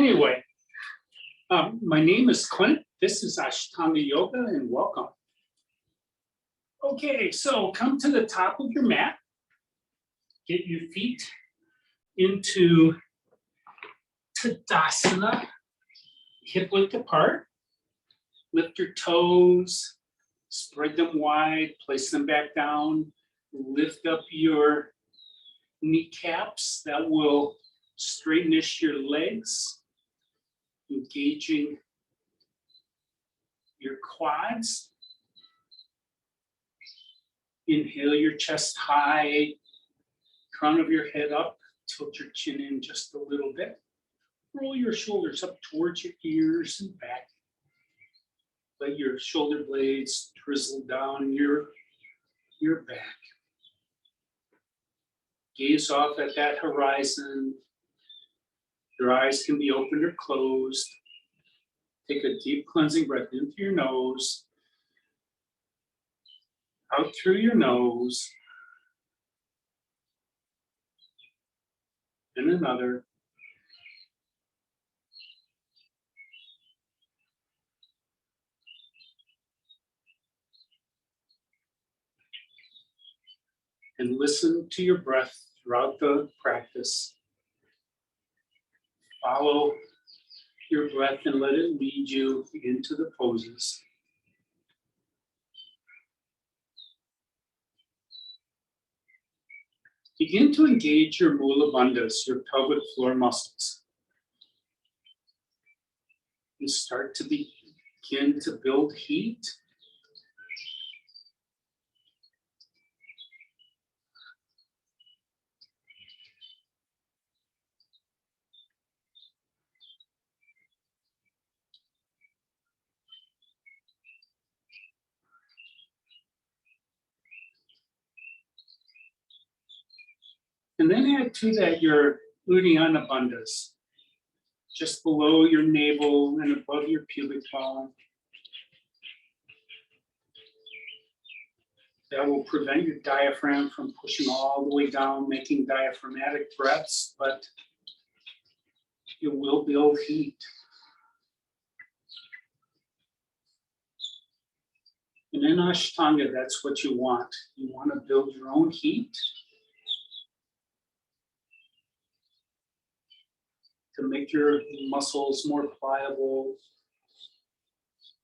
Anyway, my name is Clint. This is Ashtanga Yoga, and welcome. Okay, so come to the top of your mat. Get your feet into Tadasana, hip width apart. Lift your toes, spread them wide, place them back down. Lift up your kneecaps. That will straightenish your legs, engaging your quads. Inhale your chest high, crown of your head up, tilt your chin in just a little bit. Roll your shoulders up towards your ears and back. Let your shoulder blades drizzle down your back. Gaze off at that horizon. Your eyes can be opened or closed. Take a deep cleansing breath in through your nose, out through your nose, and another. And listen to your breath throughout the practice. Follow your breath and let it lead you into the poses. Begin to engage your mula bandhas, your pelvic floor muscles. And start to begin to build heat. And then add to that your Uddiyana bandhas, just below your navel and above your pubic bone. That will prevent your diaphragm from pushing all the way down, making diaphragmatic breaths, but it will build heat. And in Ashtanga, that's what you want. You want to build your own heat to make your muscles more pliable,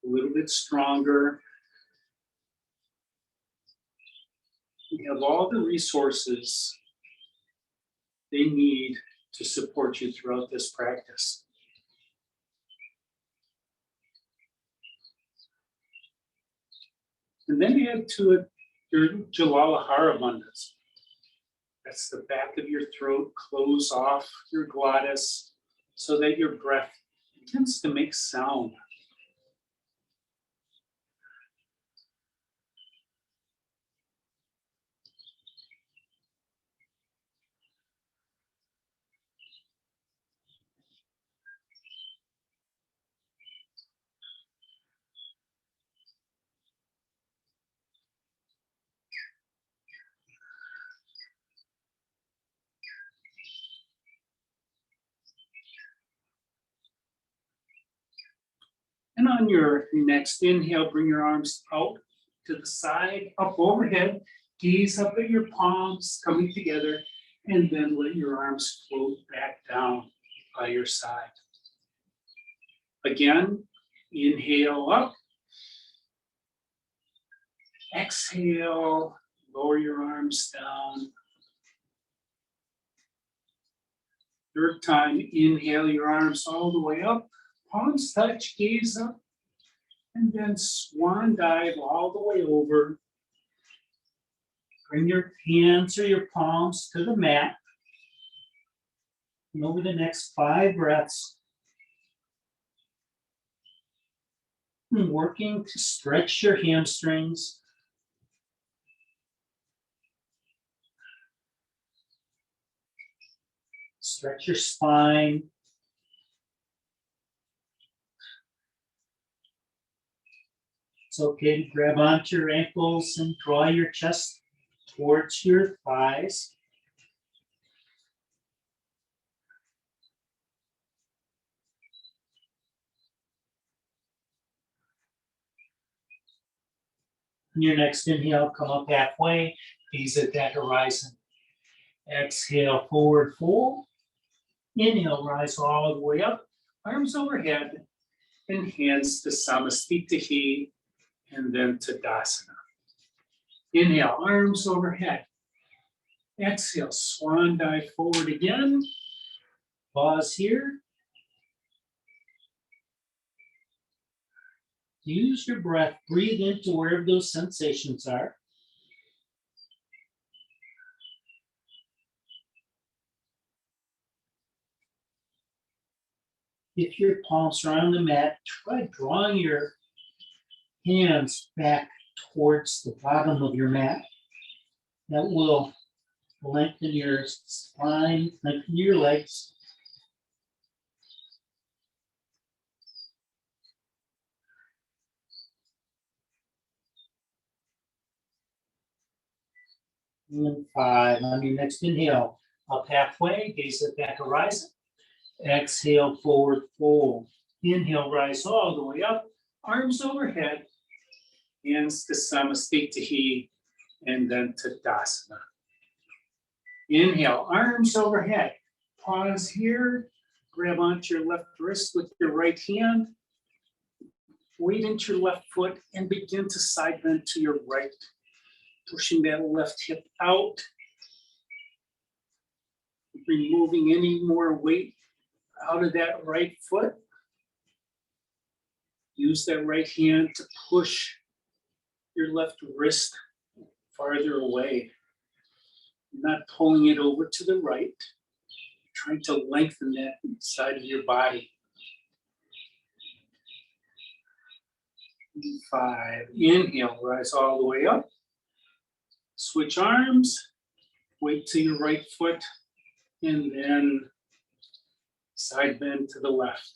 a little bit stronger. You have all the resources they need to support you throughout this practice. And then add to it your Jalalahara bandhas. That's the back of your throat. Close off your glottis so that your breath begins to make sound. And on your next inhale, bring your arms out to the side, up overhead, gaze up at your palms coming together, and then let your arms float back down by your side. Again, inhale up. Exhale, lower your arms down. Third time, inhale your arms all the way up. Palms touch, gaze up, and then swan dive all the way over. Bring your hands or your palms to the mat. And over the next 5 breaths, working to stretch your hamstrings. Stretch your spine. It's okay to grab onto your ankles and draw your chest towards your thighs. On your next inhale, come up halfway, gaze at that horizon. Exhale, forward fold. Inhale, rise all the way up, arms overhead, and hands to Samastitihi, and then Tadasana. Inhale, arms overhead. Exhale, swan dive forward again. Pause here. Use your breath, breathe into wherever those sensations are. If your palms are on the mat, try drawing your hands back towards the bottom of your mat. That will lengthen your spine, lengthen your legs. And 5. On your next inhale, up halfway, gaze at that horizon. Exhale, forward fold. Inhale, rise all the way up, arms overhead, hands to Samastitihi, and then Tadasana. Inhale, arms overhead. Pause here, grab onto your left wrist with your right hand. Weight into your left foot and begin to side bend to your right. Pushing that left hip out. Removing any more weight out of that right foot. Use that right hand to push your left wrist farther away. Not pulling it over to the right. Trying to lengthen that side of your body. 5. Inhale, rise all the way up. Switch arms, weight to your right foot, and then side bend to the left.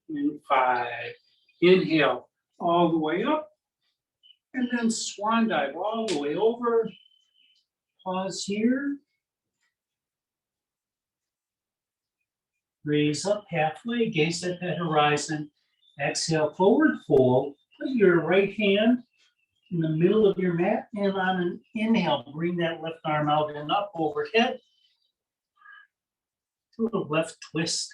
And 5. Inhale all the way up, and then swan dive all the way over. Pause here. Raise up halfway, gaze at that horizon. Exhale, forward fold. Put your right hand in the middle of your mat, and on an inhale, bring that left arm out and up overhead. Do a left twist.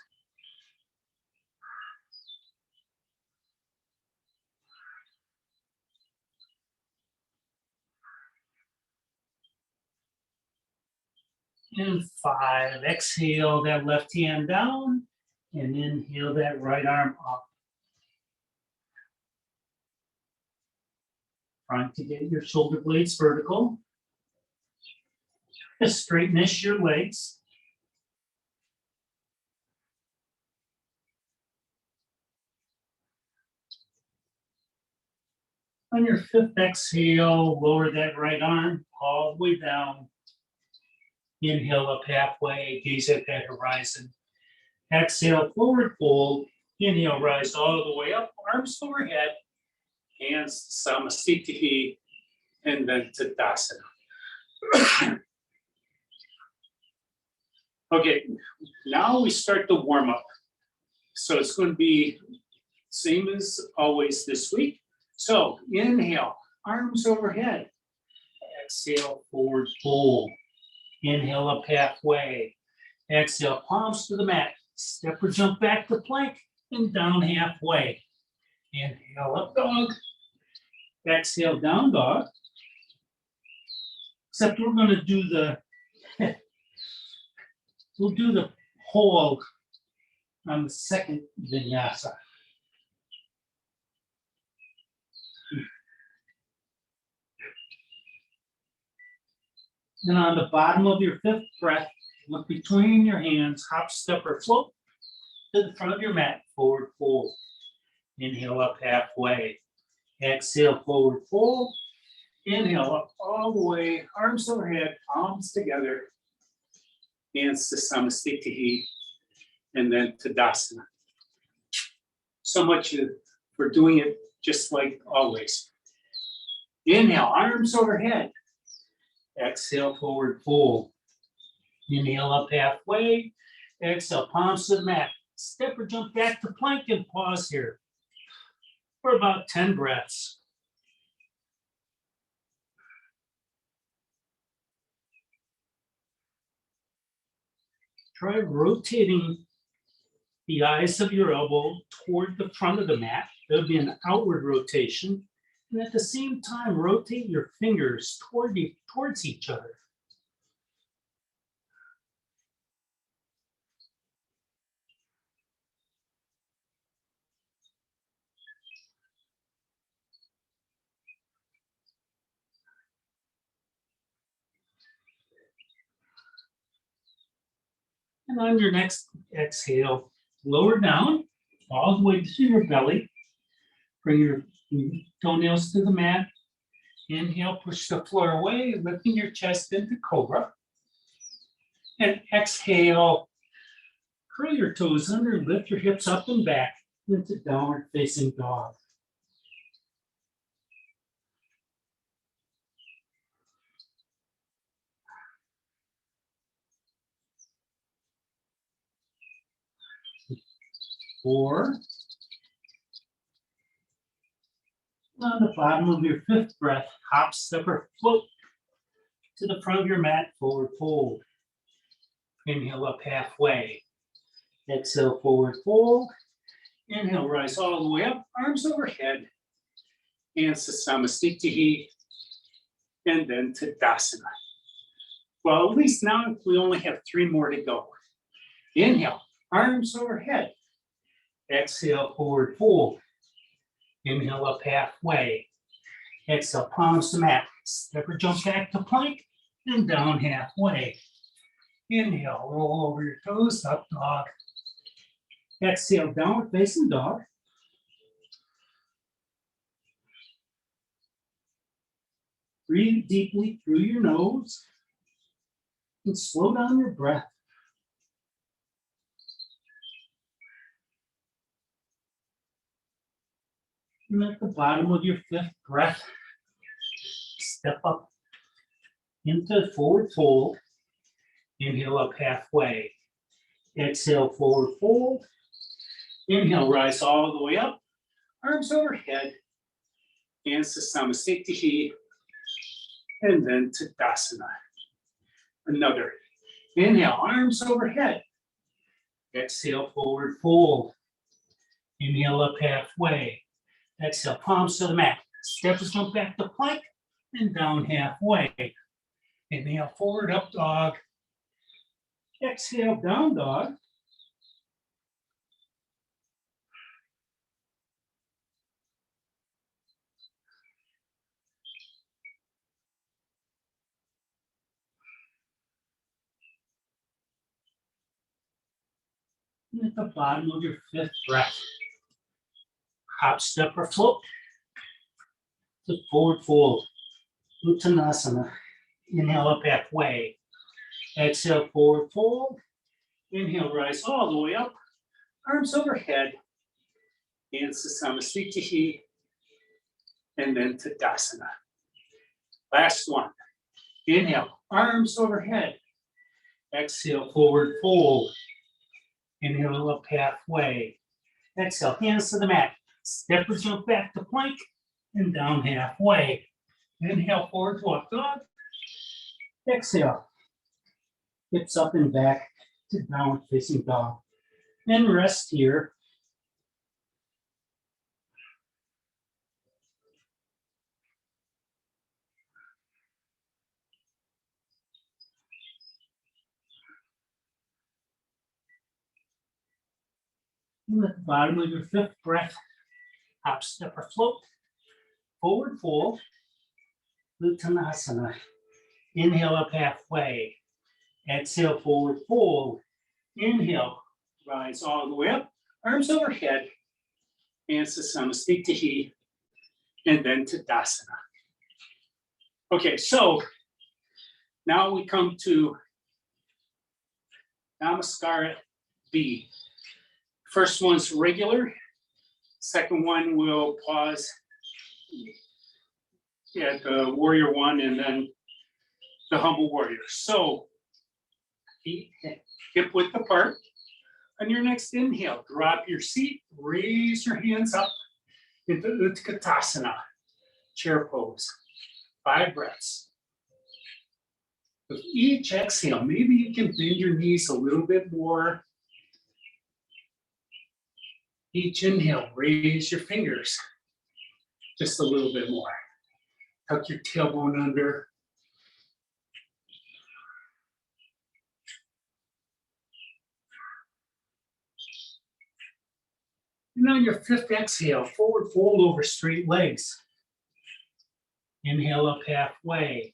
And 5, exhale that left hand down, and inhale that right arm up. Trying to get your shoulder blades vertical. Just straightness your legs. On your 5th exhale, lower that right arm all the way down. Inhale up halfway, gaze at that horizon. Exhale, forward fold. Inhale, rise all the way up, arms overhead, hands Samastitihi, and then Tadasana. Okay, now we start the warm up. So it's going to be same as always this week. So inhale, arms overhead. Exhale, forward fold. Inhale up halfway. Exhale, palms to the mat. Step or jump back to plank and down halfway. Inhale, up dog. Exhale, down dog. Except we're going to do we'll do the whole on the second vinyasa. And on the bottom of your 5th breath, look between your hands, hop, step, or float to the front of your mat, forward fold. Inhale up halfway. Exhale, forward fold. Inhale up all the way, arms overhead, palms together, hands to Samastitihi, and then Tadasana. So much for doing it just like always. Inhale, arms overhead. Exhale, forward fold. Inhale up halfway. Exhale, palms to the mat. Step or jump back to plank and pause here for about 10 breaths. Try rotating the eyes of your elbow toward the front of the mat. There'll be an outward rotation. And at the same time, rotate your fingers towards each other. And on your next exhale, lower down all the way to your belly. Bring your toenails to the mat. Inhale, push the floor away, lifting your chest into cobra. And exhale, curl your toes under, lift your hips up and back into downward facing dog. Four. On the bottom of your fifth breath, hop, step, or float to the front of your mat, forward fold. Inhale up halfway. Exhale, forward fold. Inhale, rise all the way up, arms overhead. Hands to Samasthiti, and then Tadasana. Well, at least now we only have 3 more to go. Inhale, arms overhead. Exhale, forward fold. Inhale up halfway. Exhale, palms to mat. Step or jump back to plank and down halfway. Inhale, roll over your toes, up dog. Exhale, downward facing dog. Breathe deeply through your nose and slow down your breath. And at the bottom of your fifth breath, step up into forward fold. Inhale up halfway. Exhale, forward fold. Inhale, rise all the way up. Arms overhead. Hands to Samasthiti. And then Tadasana. Another. Inhale, arms overhead. Exhale, forward fold. Inhale up halfway. Exhale, palms to the mat. Step or jump back to plank and down halfway. Inhale, forward up dog. Exhale, down dog. And at the bottom of your fifth breath, hop, step, or float to forward fold. Uttanasana. Inhale up halfway. Exhale, forward fold. Inhale, rise all the way up. Arms overhead. Hands to Samasthiti. And then Tadasana. Last one. Inhale, arms overhead. Exhale, forward fold. Inhale up halfway. Exhale, hands to the mat. Step or jump back to plank and down halfway. Inhale, forward to up dog. Exhale, hips up and back to downward facing dog. And rest here. And at the bottom of your fifth breath, hop, step, or float. Forward fold. Uttanasana. Inhale up halfway. Exhale, forward fold. Inhale, rise all the way up. Arms overhead. Hands to Samasthiti. And then Tadasana. Okay, so now we come to Namaskara B. First one's regular. Second one will pause at the warrior one and then the humble warrior. So feet hip width apart. On your next inhale, drop your seat, raise your hands up into Utkatasana, chair pose. 5 breaths. With each exhale, maybe you can bend your knees a little bit more. Each inhale, raise your fingers just a little bit more. Tuck your tailbone under. And on your 5th exhale, forward fold over straight legs. Inhale up halfway.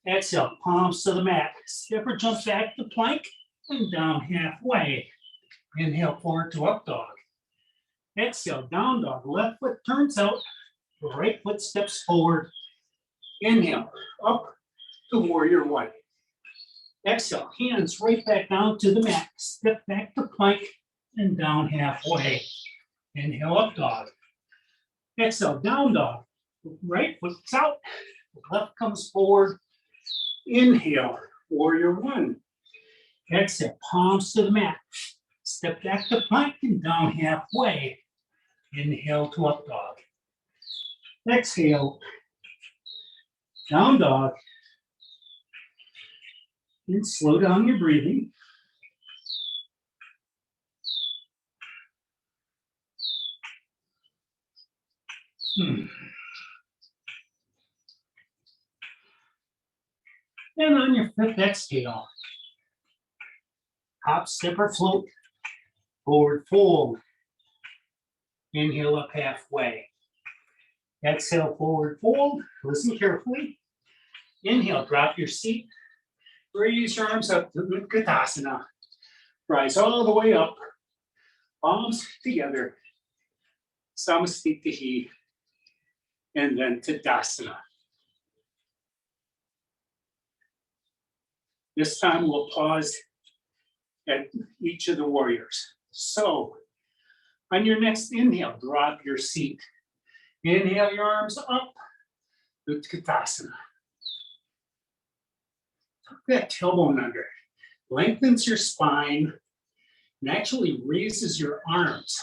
Exhale, palms to the mat. Step or jump back to plank and down halfway. Inhale forward to up dog. Exhale, down dog. Left foot turns out. Right foot steps forward. Inhale, up to warrior one. Exhale, hands right back down to the mat. Step back to plank and down halfway. Inhale, up dog. Exhale, down dog. Right foot's out. Left comes forward. Inhale, warrior one. Exhale, palms to the mat. Step back to plank and down halfway. Inhale to up dog. Exhale, down dog. And slow down your breathing. And on your 5th exhale, hop, step, or float, forward fold. Inhale up halfway. Exhale, forward fold. Listen carefully. Inhale, drop your seat. Raise your arms up to Utkatasana. Rise all the way up. Palms together. Samastitihi. And then Tadasana. This time we'll pause at each of the warriors. So on your next inhale, drop your seat. Inhale your arms up, Utkatasana. Tuck that tailbone under. Lengthens your spine and actually raises your arms.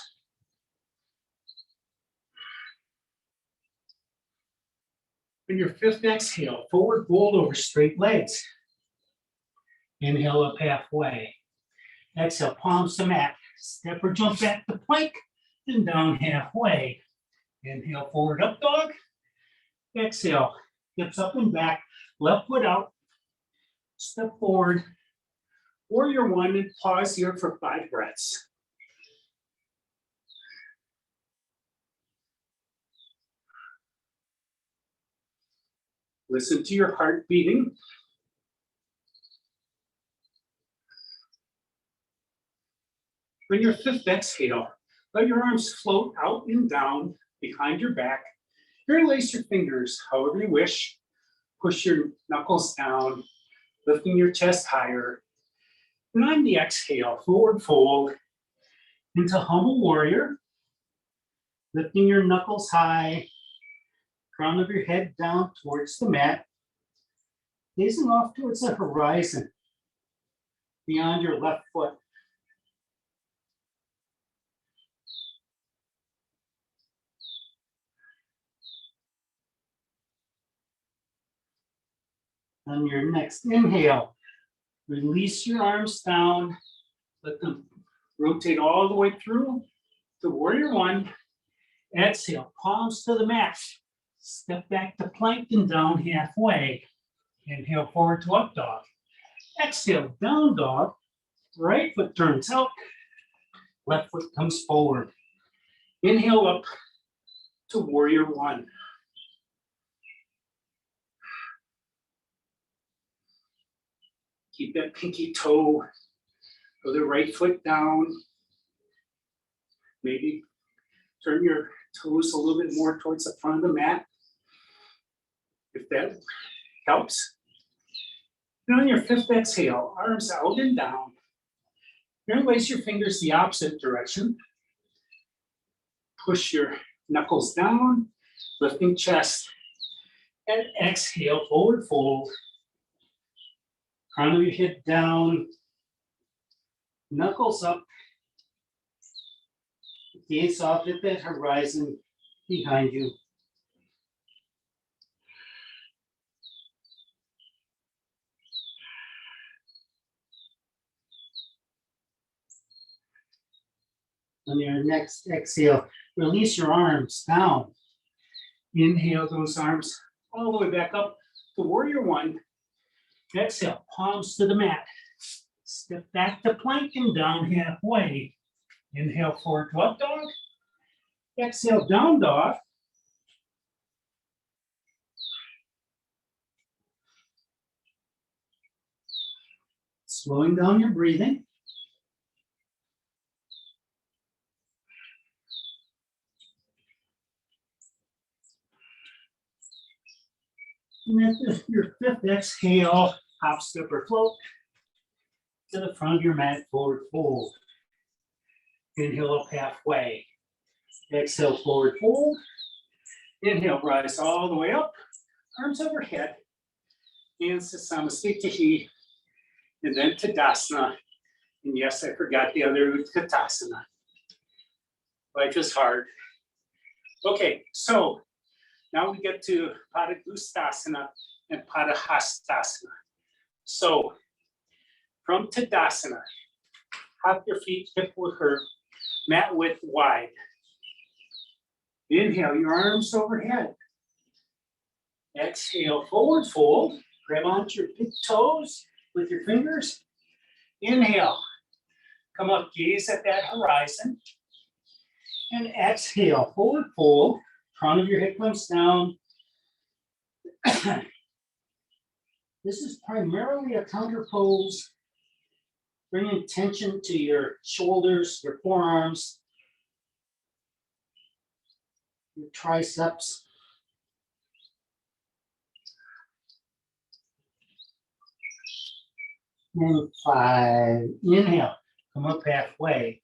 On your 5th exhale, forward fold over straight legs. Inhale up halfway. Exhale, palms to mat. Step or jump back to plank and down halfway. Inhale, forward up dog. Exhale, hips up and back. Left foot out. Step forward. Warrior one and pause here for 5 breaths. Listen to your heart beating. On your 5th exhale, let your arms float out and down behind your back. Interlace your fingers however you wish. Push your knuckles down, lifting your chest higher. And on the exhale, forward fold into humble warrior. Lifting your knuckles high, crown of your head down towards the mat. Gazing off towards the horizon beyond your left foot. On your next inhale, release your arms down. Let them rotate all the way through to warrior one. Exhale, palms to the mat. Step back to plank and down halfway. Inhale forward to up dog. Exhale, down dog. Right foot turns out. Left foot comes forward. Inhale up to warrior one. Keep that pinky toe of the right foot down. Maybe turn your toes a little bit more towards the front of the mat, if that helps. And on your 5th exhale, arms out and down. You're gonna place your fingers the opposite direction. Push your knuckles down, lifting chest. And exhale, forward fold. Crown of your head down. Knuckles up. Gaze off at that horizon behind you. On your next exhale, release your arms down. Inhale those arms all the way back up to warrior one. Exhale, palms to the mat. Step back to plank and down halfway. Inhale, forward to up dog. Exhale, down dog. Slowing down your breathing. And after your fifth exhale, hop, step, or float to the front of your mat, forward fold. Inhale up halfway. Exhale, forward fold. Inhale, rise all the way up, arms overhead. Hands to Samasthiti, and then Tadasana. And yes, I forgot the other Utkatasana. Life is hard. Okay, so now we get to Padagustasana and Padahastasana. So from Tadasana, hop your feet hip width or mat width wide. Inhale, your arms overhead. Exhale, forward fold. Grab onto your big toes with your fingers. Inhale, come up, gaze at that horizon. And exhale, forward fold. Crown of your hip comes down. This is primarily a counter pose. Bringing tension to your shoulders, your forearms, your triceps. And 5. Inhale, come up halfway.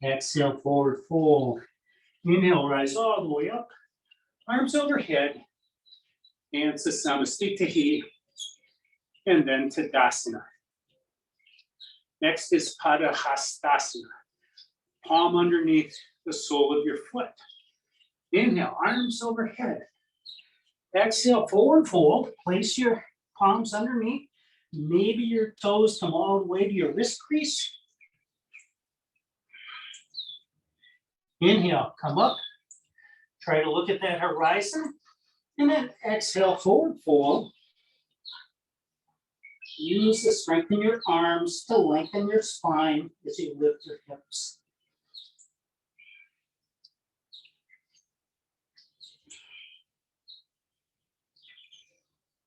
Exhale, forward fold. Inhale, rise all the way up. Arms overhead. Hands to Samasthiti. And then Tadasana. Next is Padahastasana. Palm underneath the sole of your foot. Inhale, arms overhead. Exhale, forward fold. Place your palms underneath. Maybe your toes come all the way to your wrist crease. Inhale, come up. Try to look at that horizon. And then exhale, forward fold. Use the strength in your arms to lengthen your spine as you lift your hips.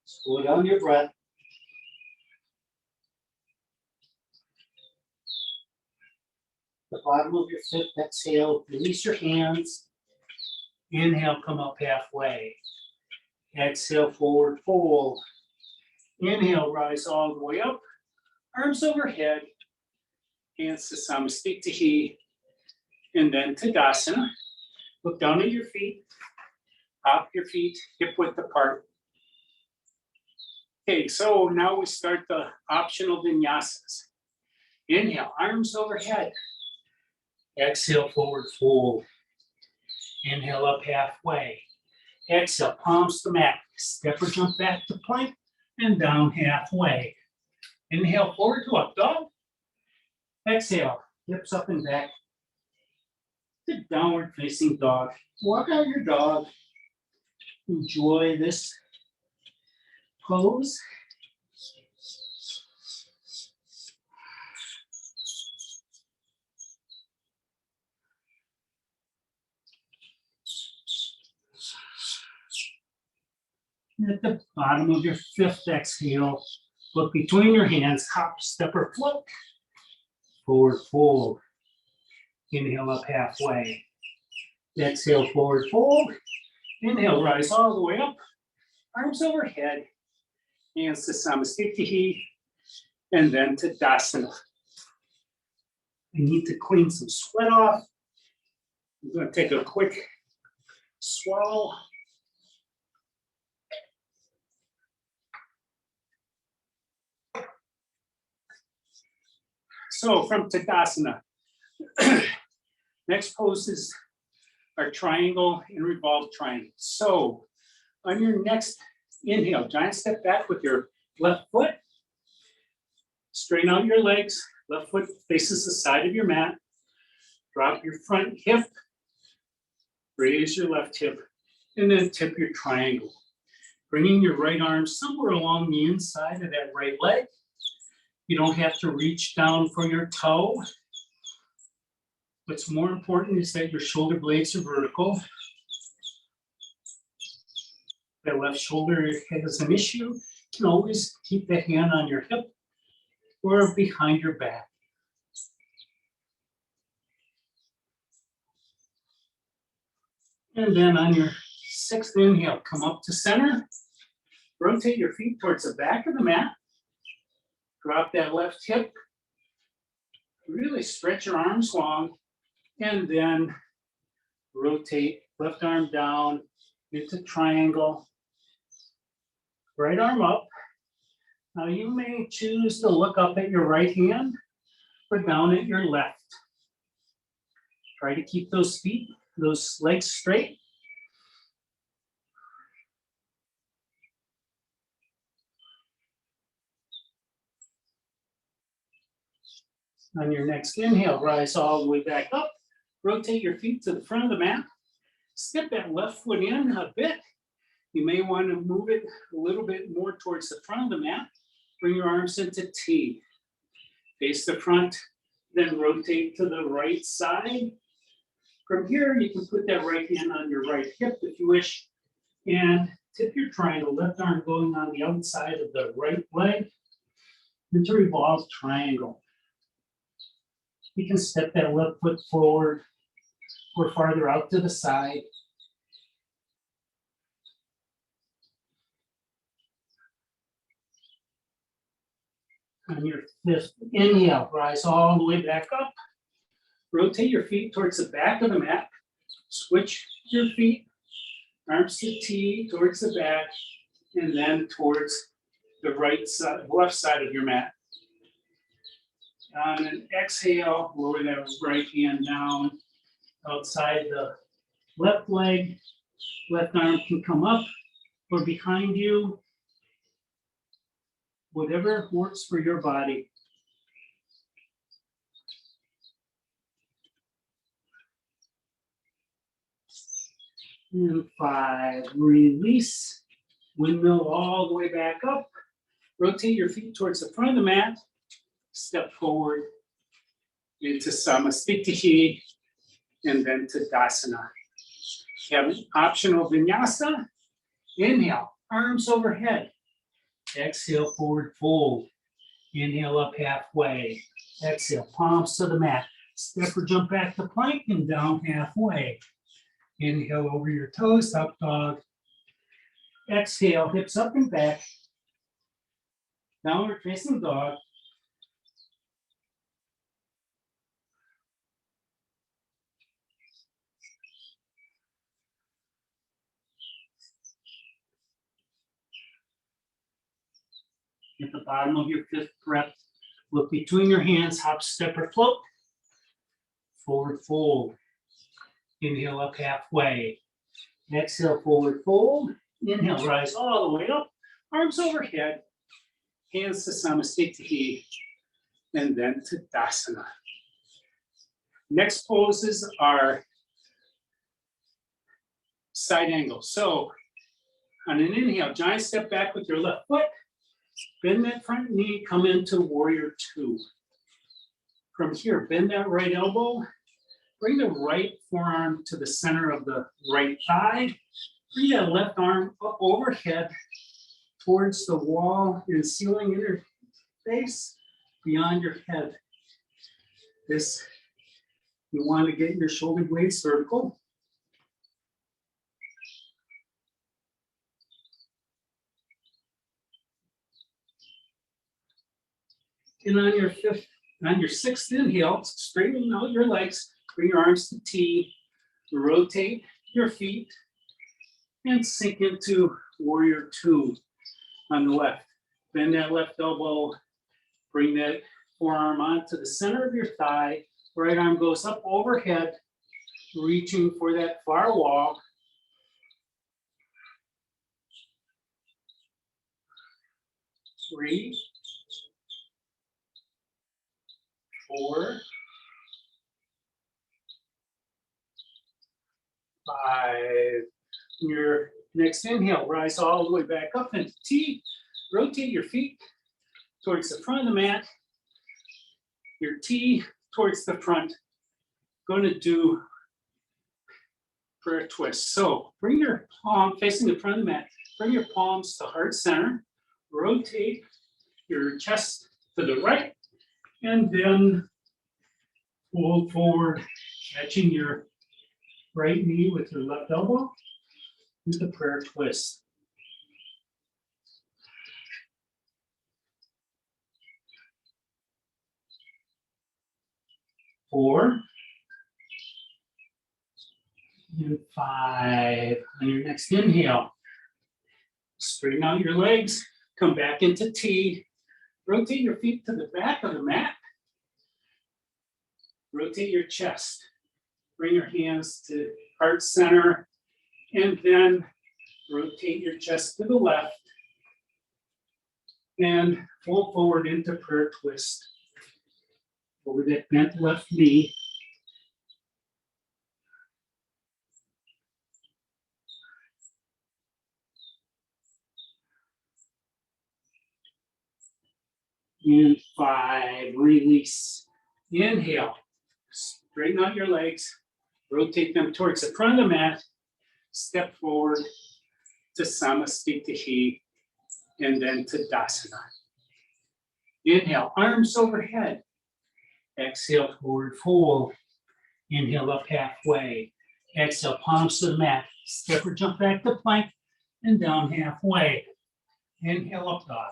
Slow down your breath. The bottom of your fifth exhale, release your hands. Inhale, come up halfway. Exhale, forward fold. Inhale, rise all the way up. Arms overhead. Hands to Samasthiti. And then Tadasana. Look down at your feet. Hop your feet hip width apart. Okay, so now we start the optional vinyasas. Inhale, arms overhead. Exhale, forward fold. Inhale, up halfway. Exhale, palms to mat. Step or jump back to plank and down halfway. Inhale, forward to up dog. Exhale, hips up and back to downward facing dog. Walk out your dog. Enjoy this pose. And at the bottom of your fifth exhale, look between your hands, hop, step, or float. Forward fold. Inhale up halfway. Exhale, forward fold. Inhale, rise all the way up. Arms overhead. Hands to Samasthiti. And then Tadasana. I need to clean some sweat off. I'm going to take a quick swallow. So from Tadasana, next poses are triangle and revolved triangle. So on your next inhale, giant step back with your left foot. Straighten out your legs. Left foot faces the side of your mat. Drop your front hip. Raise your left hip. And then tip your triangle. Bringing your right arm somewhere along the inside of that right leg. You don't have to reach down for your toe. What's more important is that your shoulder blades are vertical. If that left shoulder has an issue, you can always keep the hand on your hip or behind your back. And then on your sixth inhale, come up to center. Rotate your feet towards the back of the mat. Drop that left hip. Really stretch your arms long. And then rotate left arm down into triangle. Right arm up. Now you may choose to look up at your right hand or down at your left. Try to keep those feet, those legs straight. On your next inhale, rise all the way back up. Rotate your feet to the front of the mat. Step that left foot in a bit. You may want to move it a little bit more towards the front of the mat. Bring your arms into T. Face the front, then rotate to the right side. From here, you can put that right hand on your right hip if you wish, and tip your triangle, left arm going on the outside of the right leg into revolved triangle. You can step that left foot forward or farther out to the side. On your fifth inhale, rise all the way back up. Rotate your feet towards the back of the mat. Switch your feet, arms to T towards the back, and then towards the right side, left side of your mat. On an exhale, lower that right hand down outside the left leg. Left arm can come up or behind you. Whatever works for your body. And 5, release. Windmill all the way back up. Rotate your feet towards the front of the mat. Step forward into Samasthiti and then Tadasana. You have an optional vinyasa. Inhale, arms overhead. Exhale, forward fold. Inhale up halfway. Exhale, palms to the mat. Step or jump back to plank and down halfway. Inhale over your toes, up dog. Exhale, hips up and back. Downward facing dog. At the bottom of your fifth breath, look between your hands, hop, step, or float. Forward fold. Inhale up halfway. Exhale, forward fold. Inhale, rise all the way up. Arms overhead. Hands to Samasthiti. And then Tadasana. Next poses are side angles. So on an inhale, giant step back with your left foot. Bend that front knee, come into warrior two. From here, bend that right elbow. Bring the right forearm to the center of the right thigh. Bring that left arm up overhead towards the wall and ceiling interface beyond your head. This, you want to get your shoulder blades vertical. And on your sixth inhale, straighten out your legs, bring your arms to T, rotate your feet, and sink into warrior two on the left. Bend that left elbow, bring that Forearm onto the center of your thigh. Right arm goes up overhead, reaching for that far wall. 3, 4, 5. Your next inhale, rise all the way back up into T. Rotate your feet towards the front of the mat. Your T towards the front. Going to do prayer twist. So bring your palm facing the front of the mat. Bring your palms to heart center. Rotate your chest to the right. And then fold forward, catching your right knee with your left elbow. Do the prayer twist. 4 and 5. On your next inhale, straighten out your legs, come back into T. Rotate your feet to the back of the mat. Rotate your chest. Bring your hands to heart center, and then rotate your chest to the left. And fold forward into prayer twist. Over that bent left knee. And 5, release. Inhale, straighten out your legs, rotate them towards the front of the mat, step forward to Samastitihi, and then to Dasana. Inhale, arms overhead. Exhale, forward fold. Inhale, up halfway. Exhale, palms to the mat. Step or jump back to plank and down halfway. Inhale, up dog.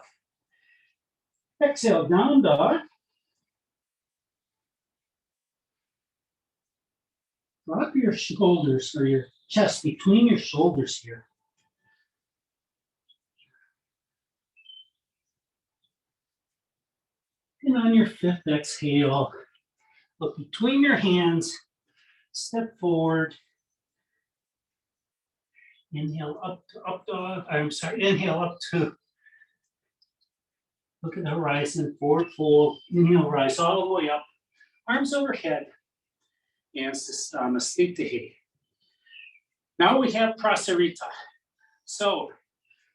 Exhale, down dog. Drop your shoulders or your chest between your shoulders here. And on your 5th exhale, look between your hands, step forward. Inhale up to up dog. Inhale up to look at the horizon, forward fold. Inhale, rise all the way up, arms overhead, and Samastitihi. Now we have Prasarita. So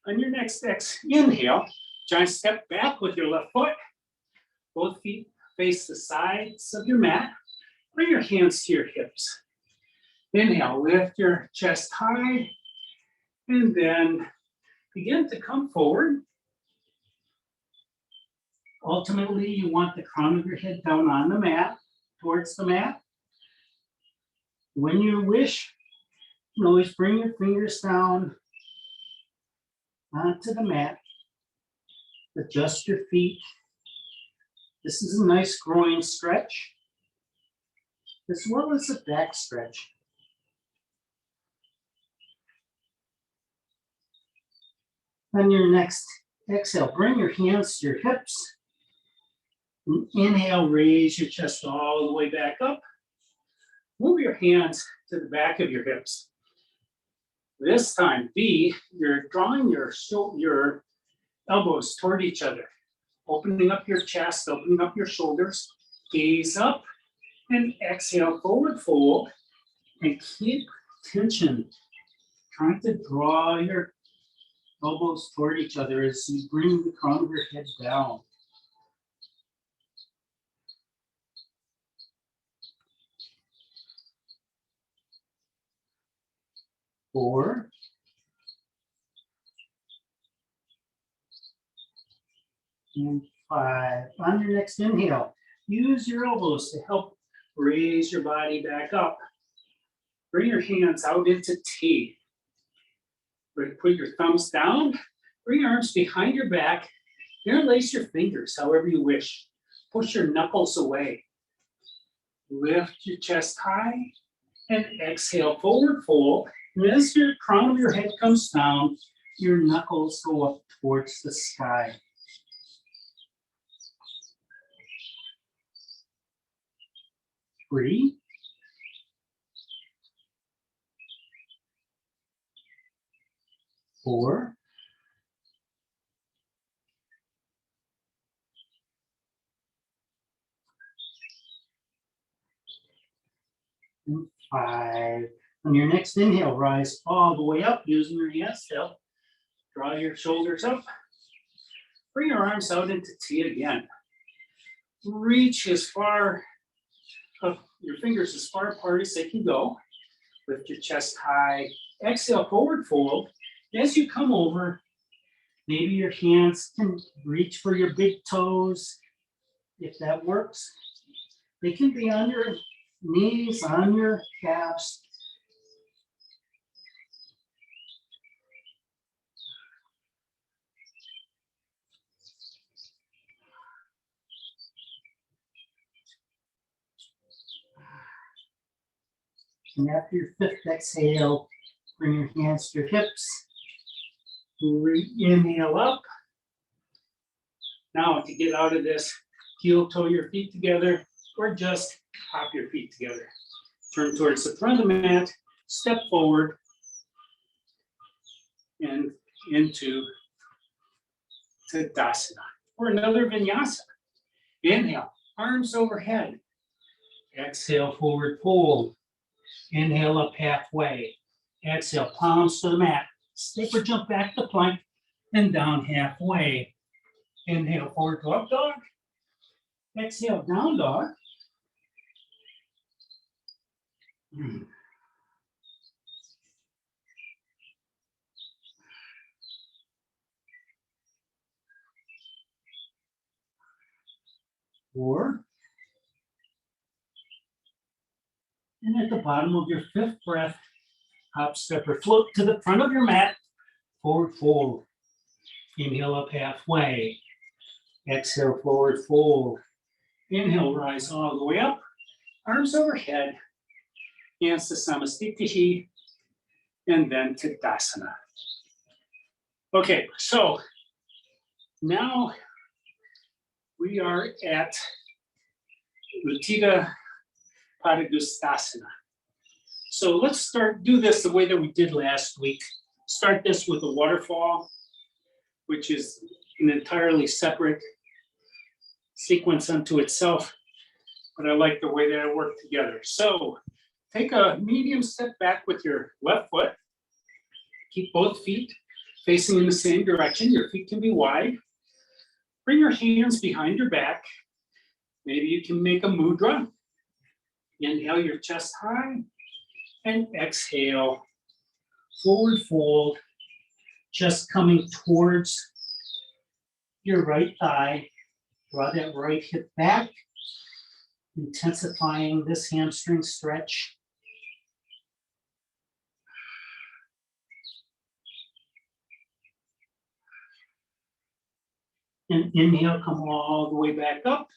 on your next inhale, giant step back with your left foot. Both feet face the sides of your mat. Bring your hands to your hips. Inhale, lift your chest high, and then begin to come forward. Ultimately, you want the crown of your head down on the mat, towards the mat. When you wish, you can always bring your fingers down onto the mat. Adjust your feet. This is a nice groin stretch, as well as a back stretch. On your next exhale, bring your hands to your hips. Inhale, raise your chest all the way back up. Move your hands to the back of your hips. This time, you're drawing your elbows toward each other, opening up your chest, opening up your shoulders, gaze up, and exhale, forward fold, and keep tension, trying to draw your elbows toward each other as you bring the crown of your head down. Four. And 5. On your next inhale, use your elbows to help raise your body back up. Bring your hands out into T. Put your thumbs down. Bring your arms behind your back. Interlace your fingers however you wish. Push your knuckles away. Lift your chest high and exhale, forward fold. And as your crown of your head comes down, your knuckles go up towards the sky. 3, 4, 5. On your next inhale, rise all the way up using your hands still. Draw your shoulders up. Bring your arms out into T again. Reach as far up, your fingers as far apart as they can go. Lift your chest high. Exhale, forward fold. As you come over, maybe your hands can reach for your big toes, if that works. They can be on your knees, on your calves. And after your 5th exhale, bring your hands to your hips. Inhale up. Now to get out of this, heel toe your feet together or just hop your feet together. Turn towards the front of the mat, step forward and into Tadasana or another vinyasa. Inhale, arms overhead. Exhale, forward fold. Inhale up halfway. Exhale, palms to the mat. Step or jump back to plank and down halfway. Inhale, forward to up dog. Exhale, down dog. Four. And at the bottom of your 5th breath, hop, step, or float to the front of your mat. Forward fold. Inhale up halfway. Exhale, forward fold. Inhale, rise all the way up. Arms overhead. Hands to Samastitihi. And then Tadasana. Okay, so now we are at Uttita Padangusthasana. So let's do this the way that we did last week. Start this with a waterfall, which is an entirely separate sequence unto itself, but I like the way that it worked together. So take a medium step back with your left foot. Keep both feet facing in the same direction. Your feet can be wide. Bring your hands behind your back. Maybe you can make a mudra. Inhale your chest high and exhale, forward fold, just coming towards your right thigh. Draw that right hip back, intensifying this hamstring stretch. And inhale, come all the way back up.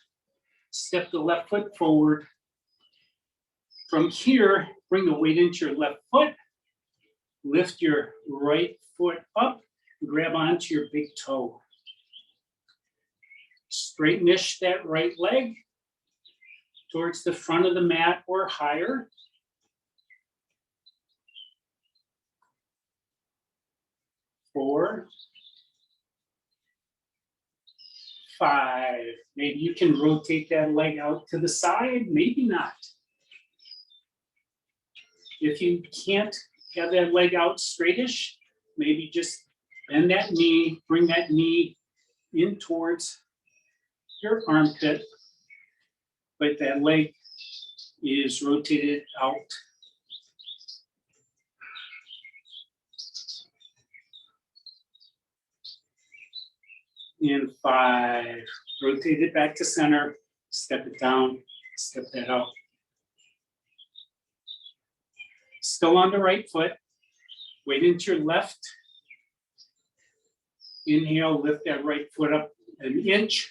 Step the left foot forward. From here, bring the weight into your left foot. Lift your right foot up. Grab onto your big toe. Straighten-ish that right leg towards the front of the mat or higher. 4, 5. Maybe you can rotate that leg out to the side, maybe not. If you can't have that leg out straightish, maybe just bend that knee, bring that knee in towards your armpit, but that leg is rotated out. And 5, rotate it back to center, step it down, step that out. Still on the right foot, weight into your left. Inhale, lift that right foot up an inch,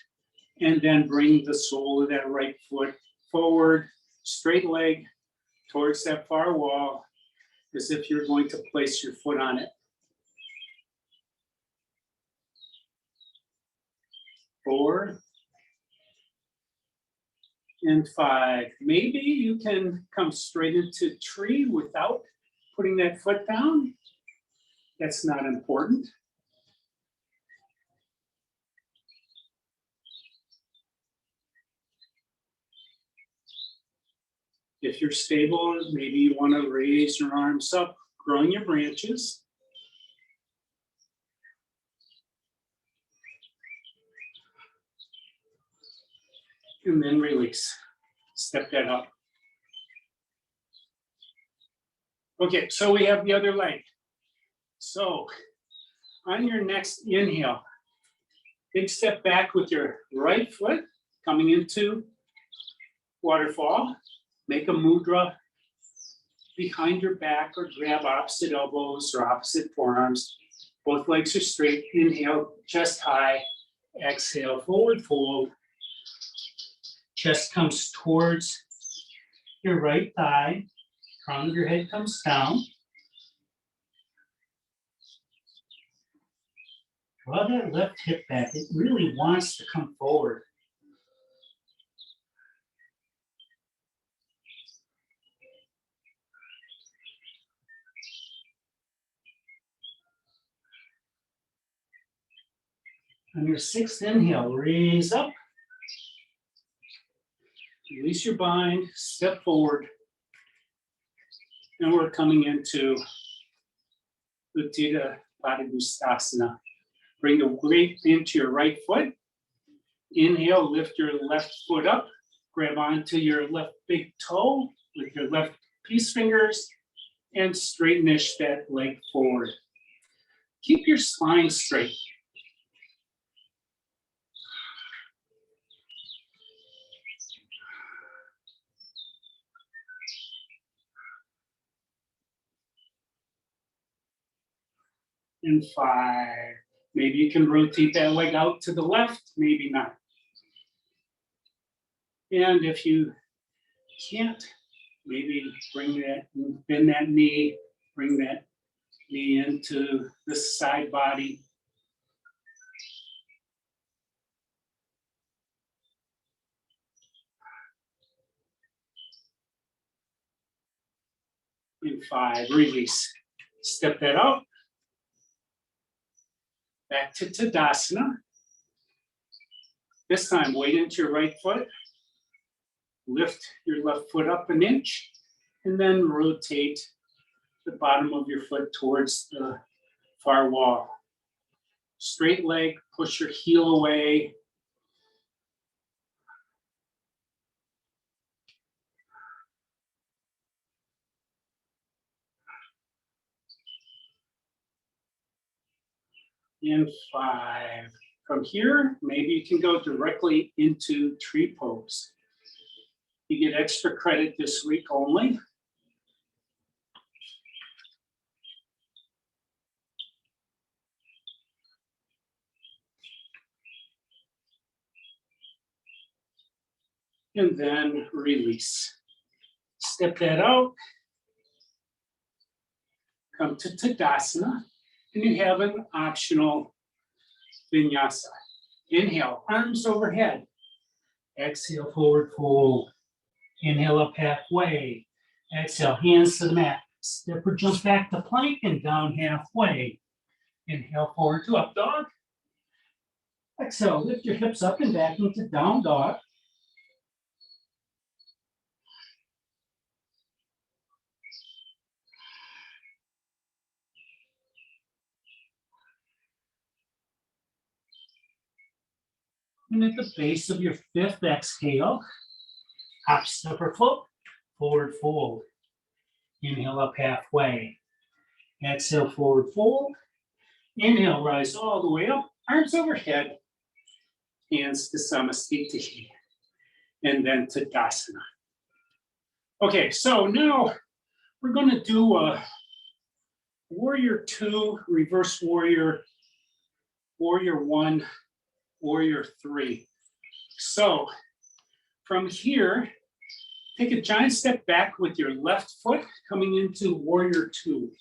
and then bring the sole of that right foot forward, straight leg towards that far wall, as if you're going to place your foot on it. 4, And 5. Maybe you can come straight into tree without putting that foot down. That's not important. If you're stable, maybe you want to raise your arms up, growing your branches. And then release. Step that up. Okay, so we have the other leg. So on your next inhale, big step back with your right foot, coming into waterfall. Make a mudra behind your back or grab opposite elbows or opposite forearms. Both legs are straight. Inhale, chest high. Exhale, forward fold. Chest comes towards your right thigh. Crown of your head comes down. Draw that left hip back. It really wants to come forward. On your 6th inhale, raise up. Release your bind, step forward. And we're coming into Uttita Padangusthasana. Bring the weight into your right foot. Inhale, lift your left foot up. Grab onto your left big toe with your left peace fingers and straighten-ish that leg forward. Keep your spine straight. And 5. Maybe you can rotate that leg out to the left, maybe not. And if you can't, maybe bend that knee, bring that knee into the side body. And 5, release. Step that out. Back to Tadasana. This time, weight into your right foot. Lift your left foot up an inch, and then rotate the bottom of your foot towards the far wall. Straight leg, push your heel away. And 5. From here, maybe you can go directly into tree pose. You get extra credit this week only. And then release. Step that out. Come to Tadasana. And you have an optional vinyasa. Inhale, arms overhead. Exhale, forward fold. Inhale up halfway. Exhale, hands to the mat. Step or jump back to plank and down halfway. Inhale forward to up dog. Exhale, lift your hips up and back into down dog. And at the base of your 5th exhale, hop, step, or float, forward fold. Inhale up halfway. Exhale, forward fold. Inhale, rise all the way up, arms overhead, hands to Samastiti, and then Tadasana. Okay, so now we're going to do a Warrior 2, Reverse Warrior, Warrior 1, Warrior 3. So from here, take a giant step back with your left foot coming into Warrior 2.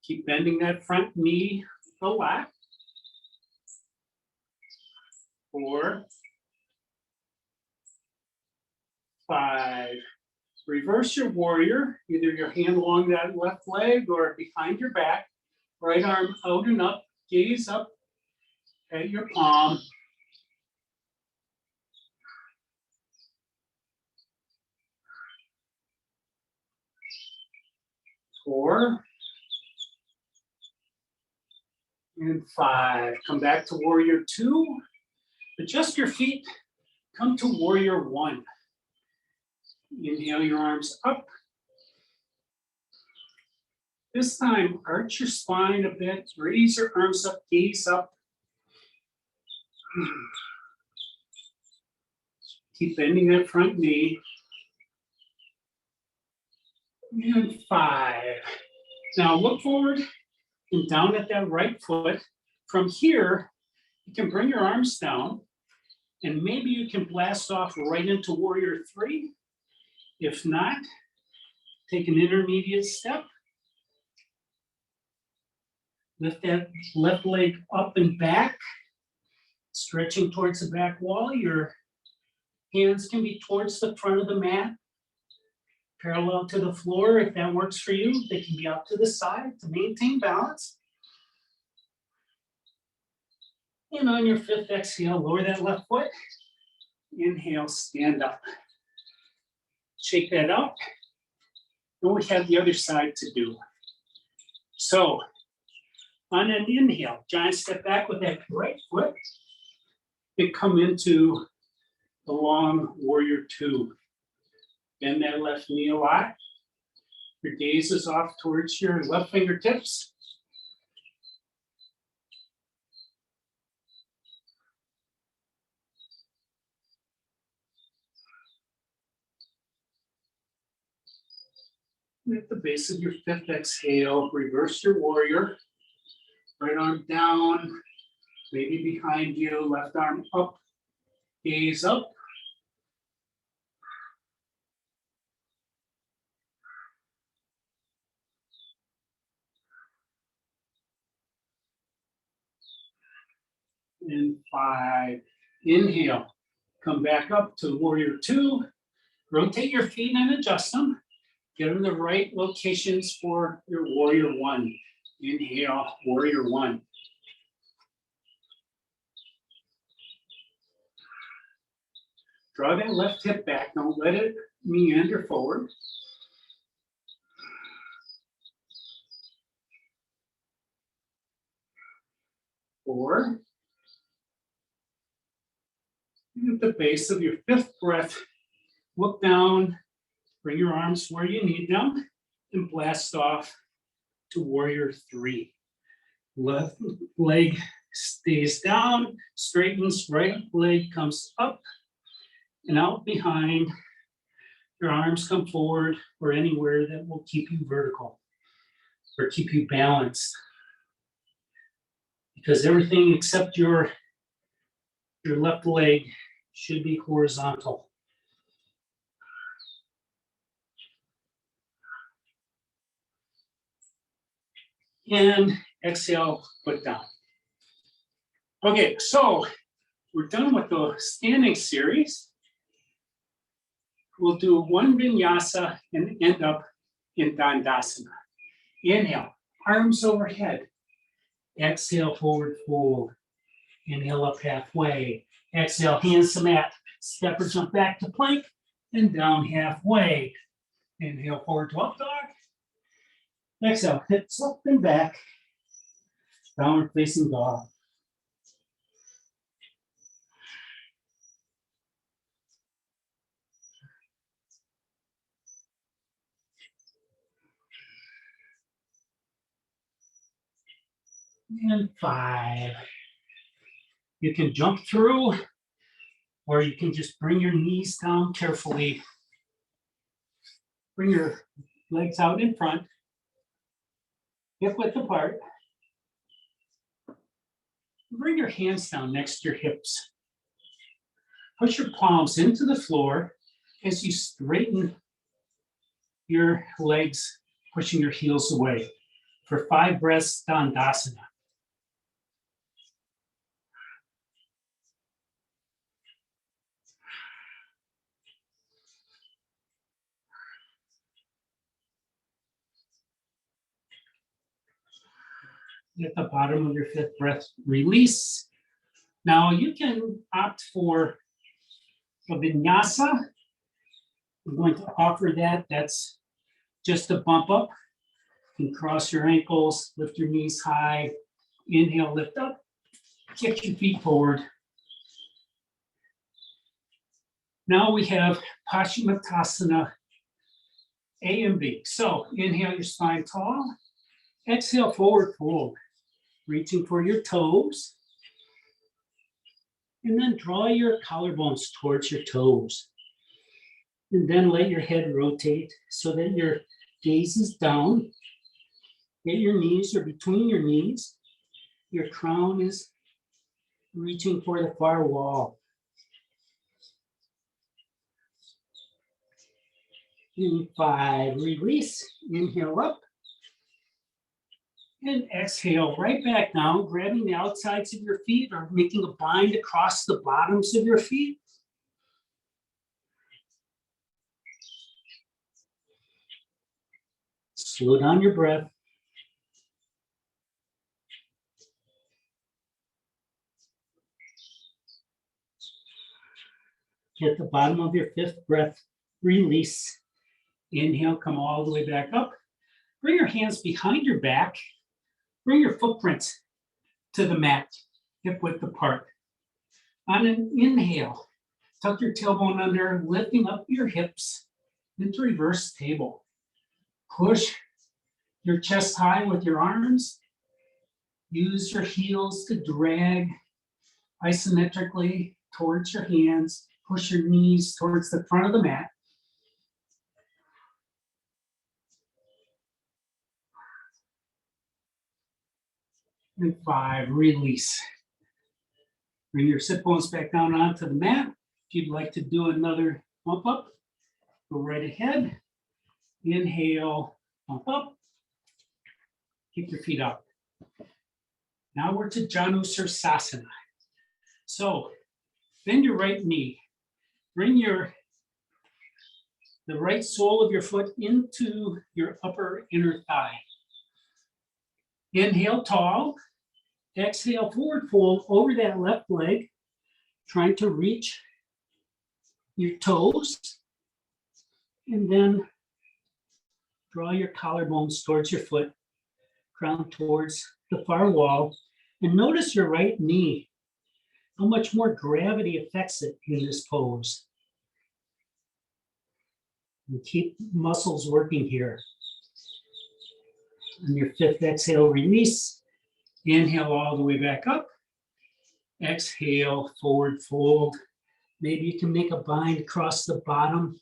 Keep bending that front knee a lot. 4, 5. Reverse your warrior, either your hand along that left leg or behind your back. Right arm out and up, gaze up at your palm. 4 and 5. Come back to warrior 2. Adjust your feet. Come to warrior 1. Inhale your arms up. This time, arch your spine a bit. Raise your arms up, gaze up. Keep bending that front knee. And 5. Now look forward and down at that right foot. From here, you can bring your arms down and maybe you can blast off right into warrior 3. If not, take an intermediate step. Lift that left leg up and back, stretching towards the back wall. Your hands can be towards the front of the mat, parallel to the floor if that works for you. They can be out to the side to maintain balance. And on your 5th exhale, lower that left foot. Inhale, stand up. Shake that out. Then we have the other side to do. So, on an inhale, giant step back with that right foot. And come into the long warrior 2. Bend that left knee a lot. Your gaze is off towards your left fingertips. And at the base of your 5th exhale, reverse your warrior. Right arm down, maybe behind you, left arm up, gaze up. And 5. Inhale, come back up to warrior 2. Rotate your feet and adjust them. Get them in the right locations for your warrior 1. Inhale, warrior 1. Draw that left hip back. Don't let it meander forward. Four. And at the base of your 5th breath, look down, bring your arms where you need them, and blast off to warrior 3. Left leg stays down, straightens, right leg comes up and out behind. Your arms come forward or anywhere that will keep you vertical or keep you balanced. Because everything except your left leg should be horizontal. And exhale, put down. Okay, so we're done with the standing series. We'll do one vinyasa and end up in Dandasana. Inhale, arms overhead. Exhale, forward fold. Inhale, up halfway. Exhale, hands to mat. Step or jump back to plank and down halfway. Inhale, forward to up dog. Exhale, hips up and back. Downward facing dog. And 5. You can jump through, or you can just bring your knees down carefully. Bring your legs out in front, hip width apart. Bring your hands down next to your hips. Push your palms into the floor as you straighten your legs, pushing your heels away. For 5 breaths, Dandasana. At the bottom of your fifth breath, release. Now you can opt for a vinyasa. I'm going to offer that. That's just a bump up. You can cross your ankles, lift your knees high. Inhale, lift up, kick your feet forward. Now we have Paschimottanasana A and B. So inhale your spine tall. Exhale, forward fold. Reaching for your toes. And then draw your collarbones towards your toes. And then let your head rotate so that your gaze is down. Get your knees or between your knees. Your crown is reaching for the far wall. In 5, release. Inhale up. And exhale right back down, grabbing the outsides of your feet or making a bind across the bottoms of your feet. Slow down your breath. At the bottom of your fifth breath, release. Inhale, come all the way back up. Bring your hands behind your back. Bring your footprints to the mat, hip width apart. On an inhale, tuck your tailbone under, lifting up your hips into reverse table. Push your chest high with your arms. Use your heels to drag isometrically towards your hands. Push your knees towards the front of the mat. And 5, release. Bring your sit bones back down onto the mat. If you'd like to do another bump up, go right ahead. Inhale, bump up. Kick your feet up. Now we're to Janusirsasana. So bend your right knee. Bring the right sole of your foot into your upper inner thigh. Inhale tall. Exhale forward fold over that left leg, trying to reach your toes. And then draw your collarbones towards your foot, crown towards the far wall. And notice your right knee, how much more gravity affects it in this pose. And keep muscles working here. On your fifth exhale, release. Inhale all the way back up. Exhale, forward fold. Maybe you can make a bind across the bottom.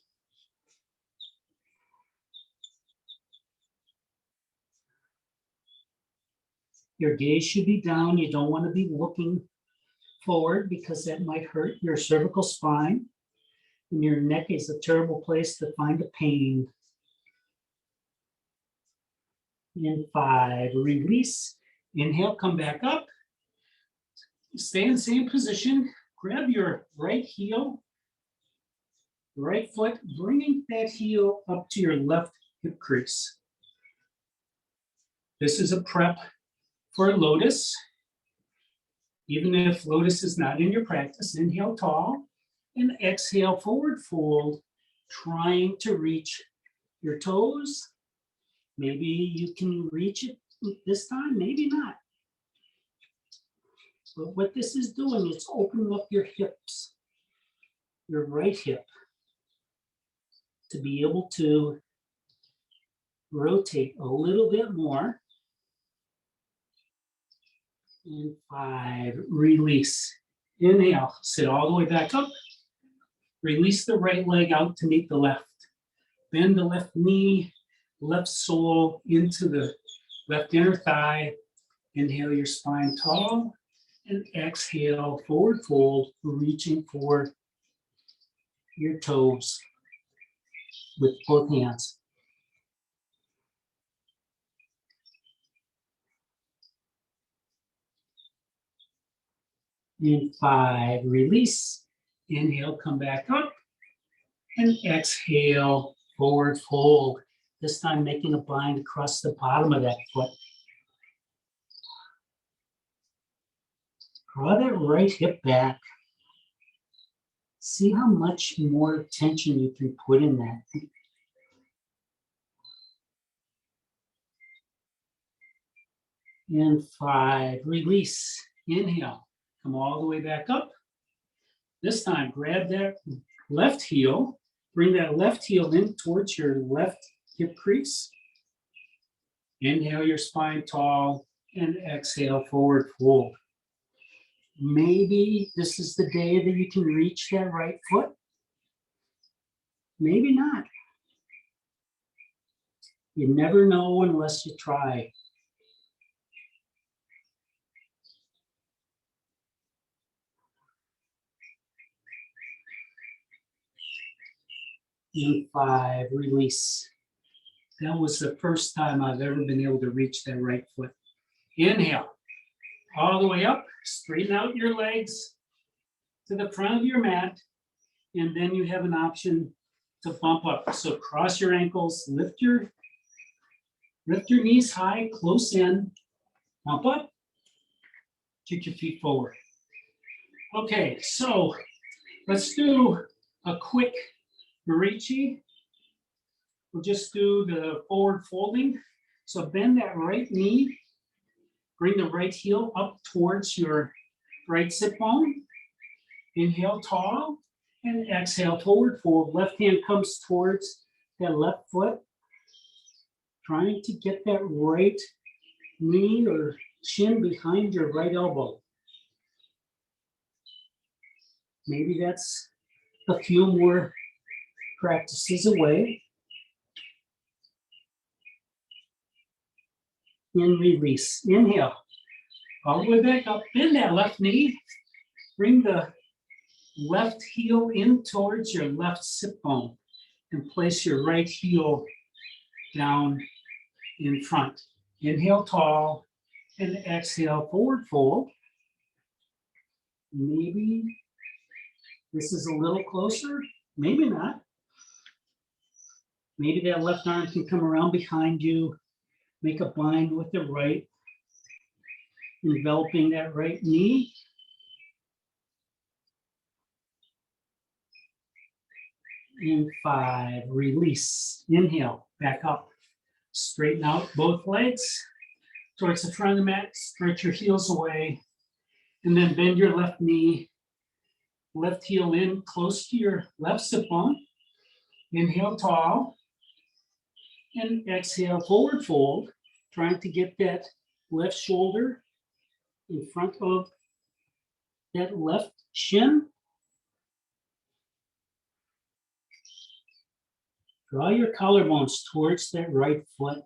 Your gaze should be down. You don't want to be looking forward because that might hurt your cervical spine. And your neck is a terrible place to find a pain. In 5, release. Inhale, come back up. Stay in the same position. Grab your right heel, right foot, bringing that heel up to your left hip crease. This is a prep for lotus. Even if lotus is not in your practice, inhale tall and exhale forward fold, trying to reach your toes. Maybe you can reach it this time, maybe not. But what this is doing is opening up your hips, your right hip, to be able to rotate a little bit more. And 5, release. Inhale, sit all the way back up. Release the right leg out to meet the left. Bend the left knee, left sole into the left inner thigh. Inhale your spine tall. And exhale, forward fold, reaching for your toes with both hands. In 5, release. Inhale, come back up. And exhale, forward fold. This time making a bind across the bottom of that foot. Draw that right hip back. See how much more tension you can put in that. And 5, release. Inhale, come all the way back up. This time, grab that left heel, bring that left heel in towards your left hip crease. Inhale your spine tall and exhale forward fold. Maybe this is the day that you can reach that right foot. Maybe not. You never know unless you try. And 5, release. That was the first time I've ever been able to reach that right foot. Inhale, all the way up, straighten out your legs to the front of your mat, and then you have an option to bump up. So cross your ankles, lift your knees high, close in, bump up, kick your feet forward. Okay, so let's do a quick Marichi. We'll just do the forward folding. So bend that right knee, bring the right heel up towards your right sit bone. Inhale tall and exhale forward fold. Left hand comes towards that left foot. Trying to get that right knee or shin behind your right elbow. Maybe that's a few more practices away. And release. Inhale. All the way back up. Bend that left knee. Bring the left heel in towards your left sit bone. And place your right heel down in front. Inhale tall. And exhale forward fold. Maybe this is a little closer. Maybe not. Maybe that left arm can come around behind you. Make a bind with the right, enveloping that right knee. And 5, release. Inhale, back up. Straighten out both legs towards the front of the mat. Stretch your heels away. And then bend your left knee. Left heel in close to your left sit bone. Inhale tall. And exhale, forward fold, trying to get that left shoulder in front of that left shin. Draw your collarbones towards that right foot.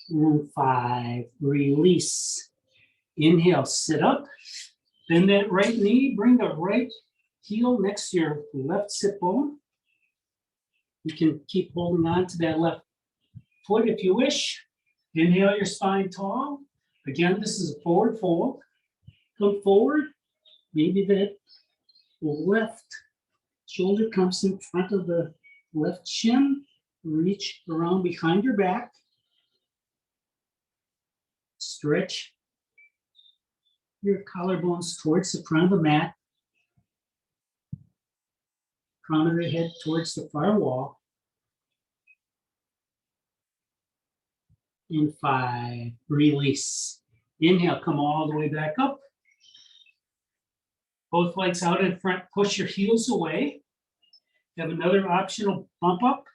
And 5, release. Inhale, sit up. Bend that right knee, bring the right heel next to your left sit bone. You can keep holding on to that left foot if you wish. Inhale your spine tall. Again, this is a forward fold. Come forward. Maybe that left shoulder comes in front of the left shin. Reach around behind your back. Stretch your collarbones towards the front of the mat. Crown of the head towards the far wall. And 5, release. Inhale, come all the way back up. Both legs out in front, push your heels away. You have another optional bump up.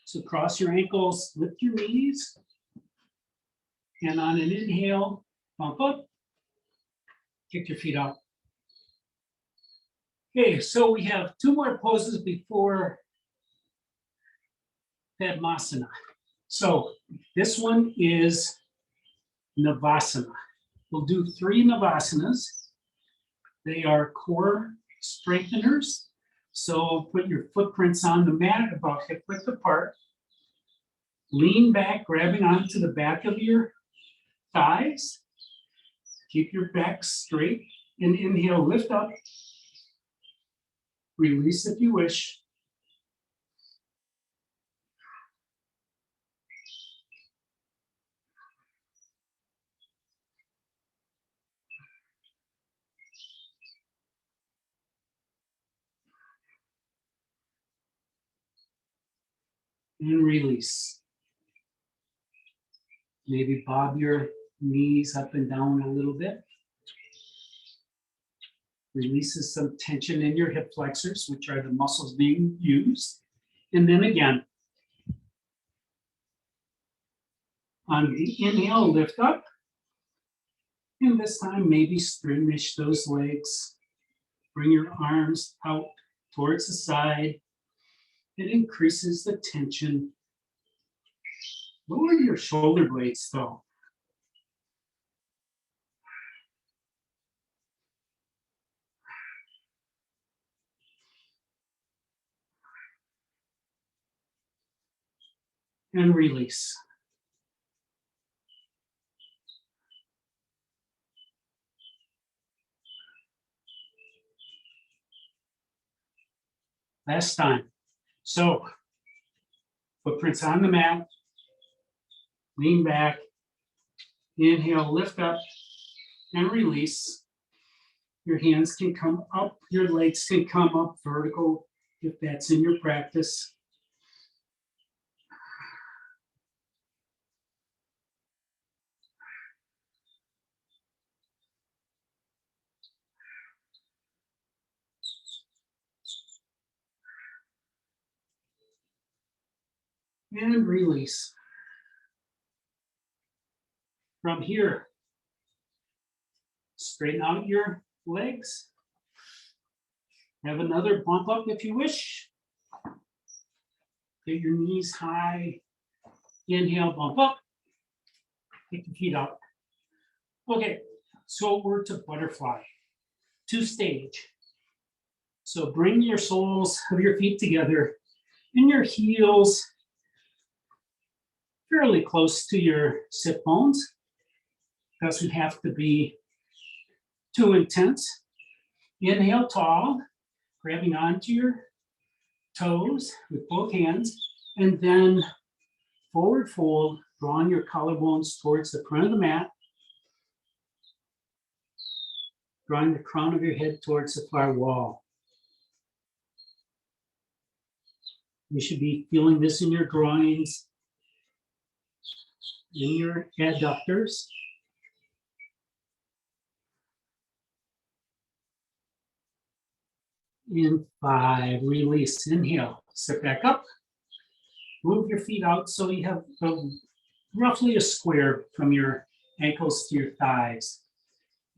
So cross your ankles, lift your knees. And on an inhale, bump up. Kick your feet out. Okay, so we have 2 more poses before Padmasana. So this one is Navasana. We'll do 3 Navasanas. They are core strengtheners. So put your footprints on the mat about hip width apart. Lean back, grabbing onto the back of your thighs. Keep your back straight and inhale, lift up. Release if you wish. and release. Maybe bob your knees up and down a little bit. Releases some tension in your hip flexors, which are the muscles being used. And then again, on the inhale, lift up. And this time, maybe stretch those legs. Bring your arms out towards the side. It increases the tension. Lower your shoulder blades though. And release. Last time. So, footprints on the mat. Lean back. Inhale, lift up and release. Your hands can come up, your legs can come up vertical if that's in your practice. And release. From here, straighten out your legs. Have another bump up if you wish. Get your knees high. Inhale, bump up. Take the feet up. Okay, so we're to butterfly, two stage. So bring your soles of your feet together and your heels fairly close to your sit bones. Doesn't have to be too intense. Inhale tall, grabbing onto your toes with both hands, and then forward fold, drawing your collarbones towards the front of the mat, drawing the crown of your head towards the far wall. You should be feeling this in your groins, in your adductors. In 5, release, inhale, sit back up. Move your feet out so you have roughly a square from your ankles to your thighs.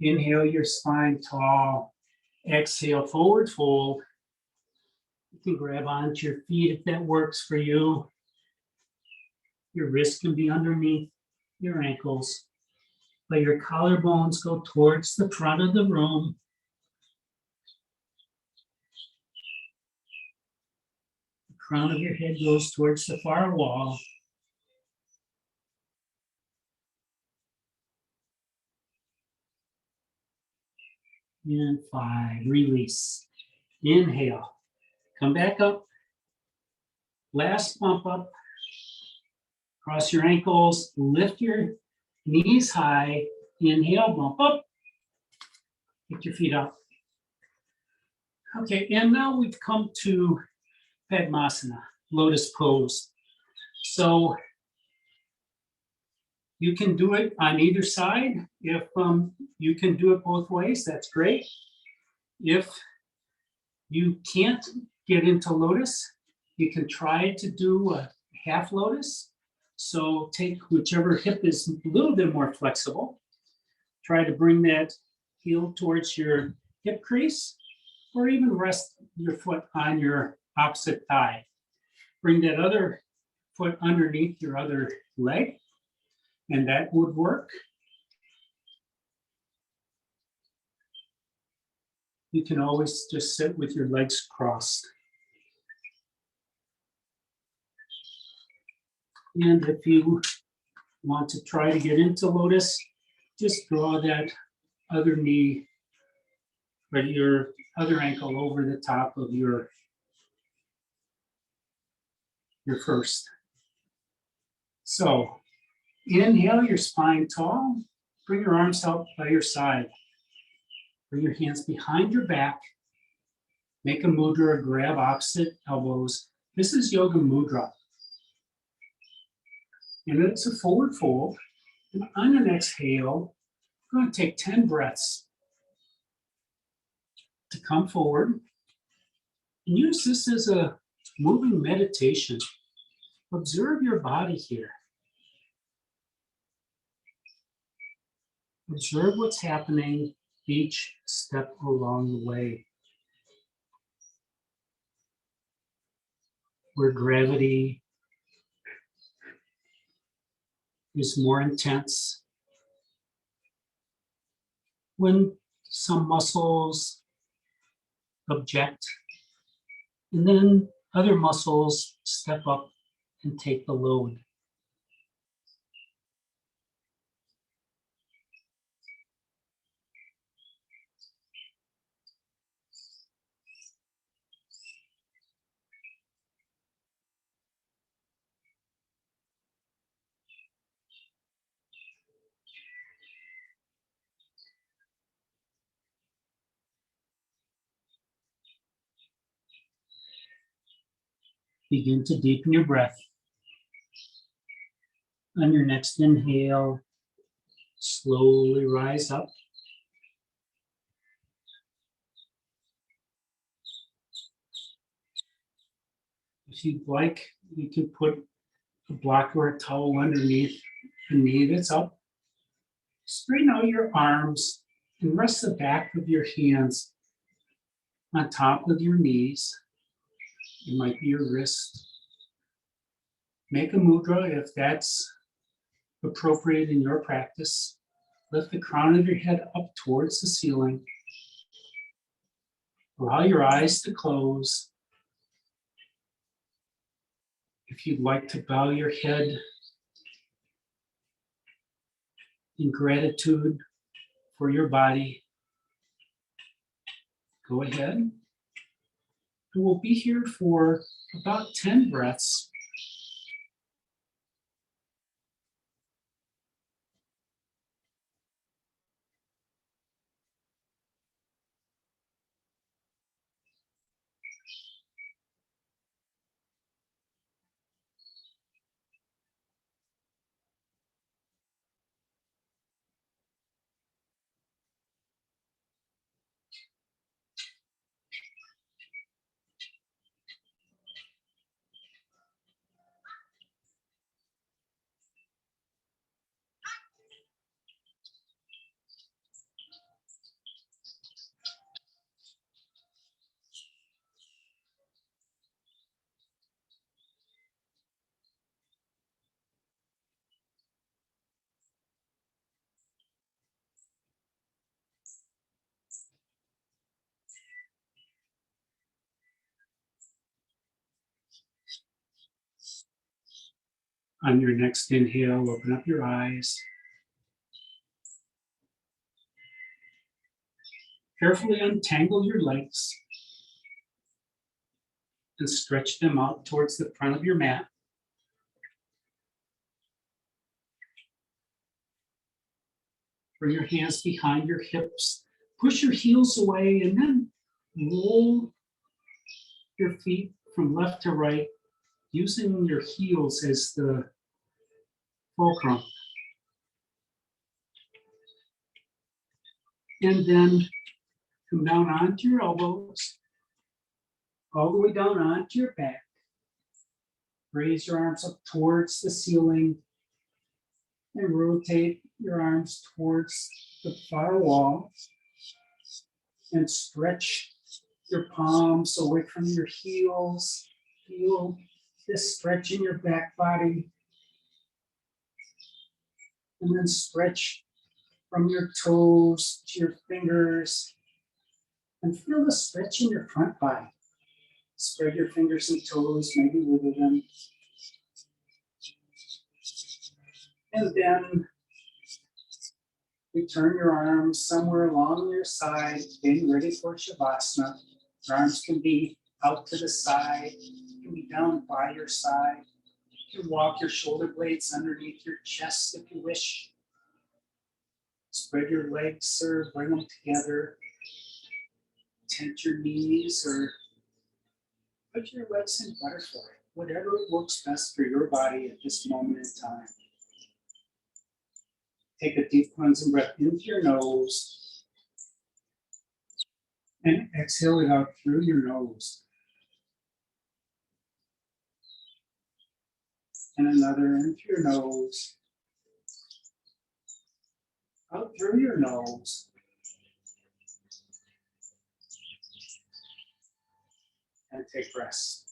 Inhale your spine tall. Exhale, forward fold. You can grab onto your feet if that works for you. Your wrists can be underneath your ankles. Let your collarbones go towards the front of the room. The crown of your head goes towards the far wall. And 5, release. Inhale, come back up. Last bump up. Cross your ankles, lift your knees high. Inhale, bump up. Pick your feet up. Okay, and now we've come to Padmasana, lotus pose. So you can do it on either side. If you can do it both ways, that's great. If you can't get into lotus, you can try to do a half lotus. So take whichever hip is a little bit more flexible. Try to bring that heel towards your hip crease, or even rest your foot on your opposite thigh. Bring that other foot underneath your other leg, and that would work. You can always just sit with your legs crossed. And if you want to try to get into lotus, just draw that other knee or your other ankle over the top of your first. So inhale your spine tall. Bring your arms out by your side. Bring your hands behind your back. Make a mudra, grab opposite elbows. This is yoga mudra. And it's a forward fold. And on an exhale, I'm going to take 10 breaths to come forward. And use this as a moving meditation. Observe your body here. Observe what's happening each step along the way. Where gravity is more intense. When some muscles object, and then other muscles step up and take the load. Begin to deepen your breath. On your next inhale, slowly rise up. If you'd like, you can put a block or a towel underneath the knee that's up. Straighten out your arms and rest the back of your hands on top of your knees. It might be your wrist. Make a mudra if that's appropriate in your practice. Lift the crown of your head up towards the ceiling. Allow your eyes to close. If you'd like to bow your head in gratitude for your body, go ahead. And we'll be here for about 10 breaths. On your next inhale, open up your eyes. Carefully untangle your legs and stretch them out towards the front of your mat. Bring your hands behind your hips. Push your heels away and then roll your feet from left to right, using your heels as the fulcrum. And then come down onto your elbows, all the way down onto your back. Raise your arms up towards the ceiling and rotate your arms towards the far wall and stretch your palms away from your heels. Feel this stretch in your back body. And then stretch from your toes to your fingers and feel the stretch in your front body. Spread your fingers and toes, maybe wiggle them. And then return your arms somewhere along your side, getting ready for Shavasana. Your arms can be out to the side, can be down by your side. You can walk your shoulder blades underneath your chest if you wish. Spread your legs or bring them together. Tent your knees or put your legs in butterfly. whatever works best for your body at this moment in time. Take a deep cleansing breath into your nose and exhale it out through your nose. And another into your nose, out through your nose. And take rest.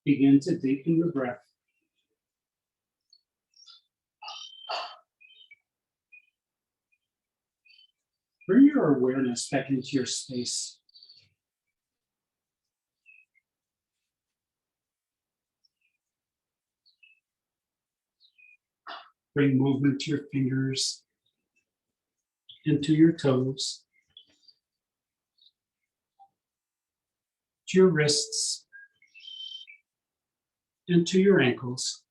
Begin to deepen your breath. Bring your awareness back into your space. Bring movement to your fingers, into your toes, to your wrists, into your ankles.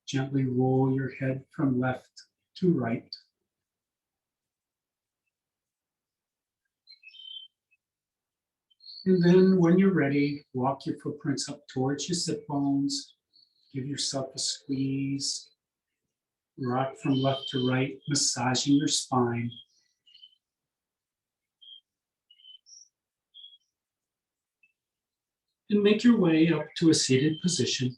Gently roll your head from left to right. And then when you're ready, walk your footprints up towards your sit bones. Give yourself a squeeze. Rock from left to right, massaging your spine. And make your way up to a seated position.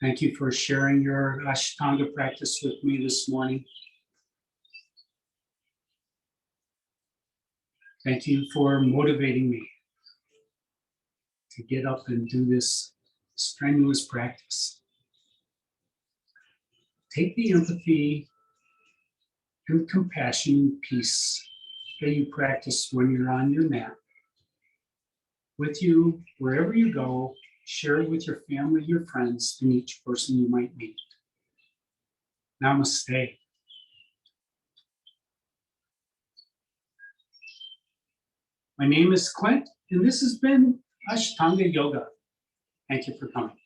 Thank you for sharing your Ashtanga practice with me this morning. Thank you for motivating me to get up and do this strenuous practice. Take the empathy and compassion and peace that you practice when you're on your mat. With you, wherever you go, share it with your family, your friends, and each person you might meet. Namaste. My name is Clint, and this has been Ashtanga Yoga. Thank you for coming.